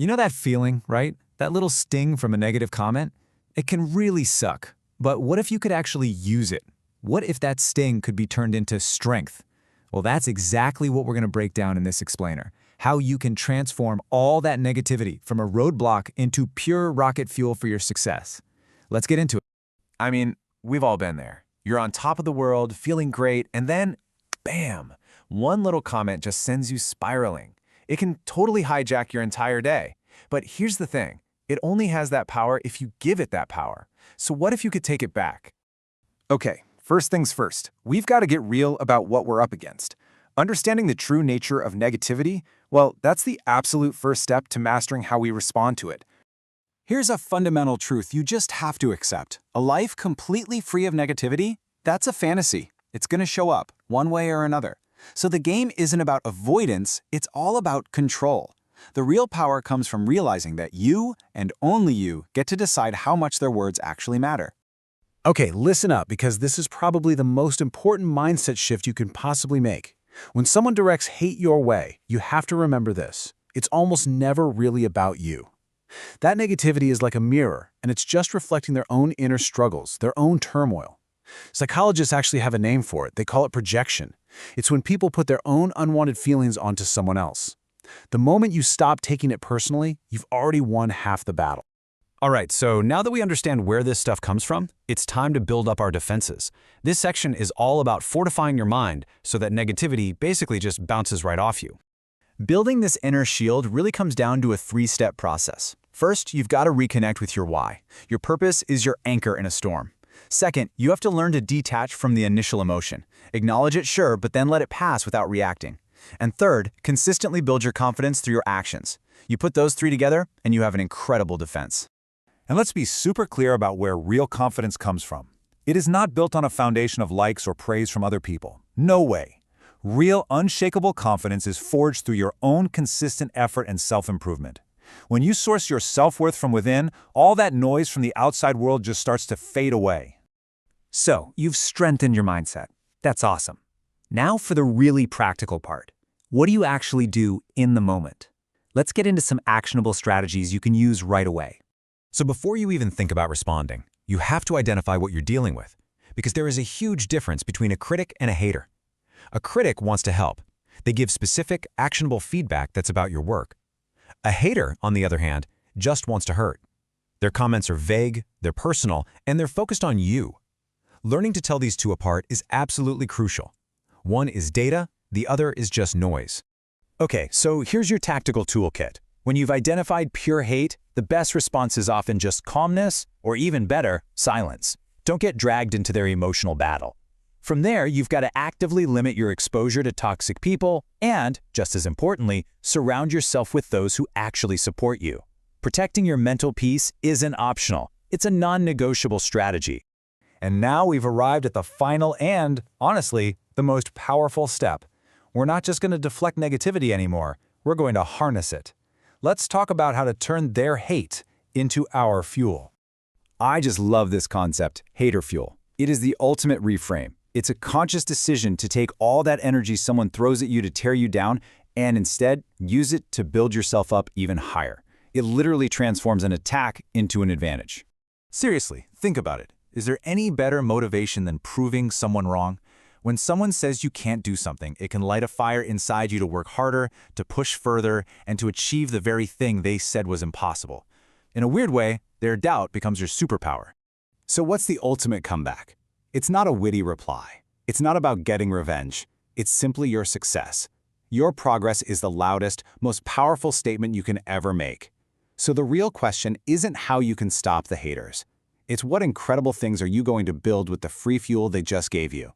You know that feeling, right? That little sting from a negative comment? It can really suck. But what if you could actually use it? What if that sting could be turned into strength? Well, that's exactly what we're going to break down in this explainer. How you can transform all that negativity from a roadblock into pure rocket fuel for your success. Let's get into it. I mean, we've all been there. You're on top of the world, feeling great, and then, bam, one little comment just sends you spiraling. It can totally hijack your entire day. But here's the thing, it only has that power if you give it that power. So what if you could take it back? Okay, first things first, we've got to get real about what we're up against. Understanding the true nature of negativity, well, that's the absolute first step to mastering how we respond to it. Here's a fundamental truth you just have to accept. A life completely free of negativity? That's a fantasy. It's going to show up, one way or another. So the game isn't about avoidance, it's all about control. The real power comes from realizing that you, and only you, get to decide how much their words actually matter. Okay, listen up, because this is probably the most important mindset shift you can possibly make. When someone directs hate your way, you have to remember this. It's almost never really about you. That negativity is like a mirror, and it's just reflecting their own inner struggles, their own turmoil. Psychologists actually have a name for it. They call it projection. It's when people put their own unwanted feelings onto someone else. The moment you stop taking it personally, you've already won half the battle. All right, so now that we understand where this stuff comes from, it's time to build up our defenses. This section is all about fortifying your mind so that negativity basically just bounces right off you. Building this inner shield really comes down to a three-step process. First, you've got to reconnect with your why. Your purpose is your anchor in a storm. Second, you have to learn to detach from the initial emotion. Acknowledge it, sure, but then let it pass without reacting. And third, consistently build your confidence through your actions. You put those three together, and you have an incredible defense. And let's be super clear about where real confidence comes from. It is not built on a foundation of likes or praise from other people. No way. Real, unshakable confidence is forged through your own consistent effort and self-improvement. When you source your self-worth from within, all that noise from the outside world just starts to fade away. So, you've strengthened your mindset. That's awesome. Now for the really practical part. What do you actually do in the moment? Let's get into some actionable strategies you can use right away. So before you even think about responding, you have to identify what you're dealing with, because there is a huge difference between a critic and a hater. A critic wants to help. They give specific, actionable feedback that's about your work. A hater, on the other hand, just wants to hurt. Their comments are vague, they're personal, and they're focused on you. Learning to tell these two apart is absolutely crucial. One is data, the other is just noise. Okay, so here's your tactical toolkit. When you've identified pure hate, the best response is often just calmness, or even better, silence. Don't get dragged into their emotional battle. From there, you've got to actively limit your exposure to toxic people and, just as importantly, surround yourself with those who actually support you. Protecting your mental peace isn't optional. It's a non-negotiable strategy. And now we've arrived at the final and, honestly, the most powerful step. We're not just going to deflect negativity anymore. We're going to harness it. Let's talk about how to turn their hate into our fuel. I just love this concept, hater fuel. It is the ultimate reframe. It's a conscious decision to take all that energy someone throws at you to tear you down and instead use it to build yourself up even higher. It literally transforms an attack into an advantage. Seriously, think about it. Is there any better motivation than proving someone wrong? When someone says you can't do something, it can light a fire inside you to work harder, to push further, and to achieve the very thing they said was impossible. In a weird way, their doubt becomes your superpower. So what's the ultimate comeback? It's not a witty reply. It's not about getting revenge. It's simply your success. Your progress is the loudest, most powerful statement you can ever make. So the real question isn't how you can stop the haters. It's what incredible things are you going to build with the free fuel they just gave you.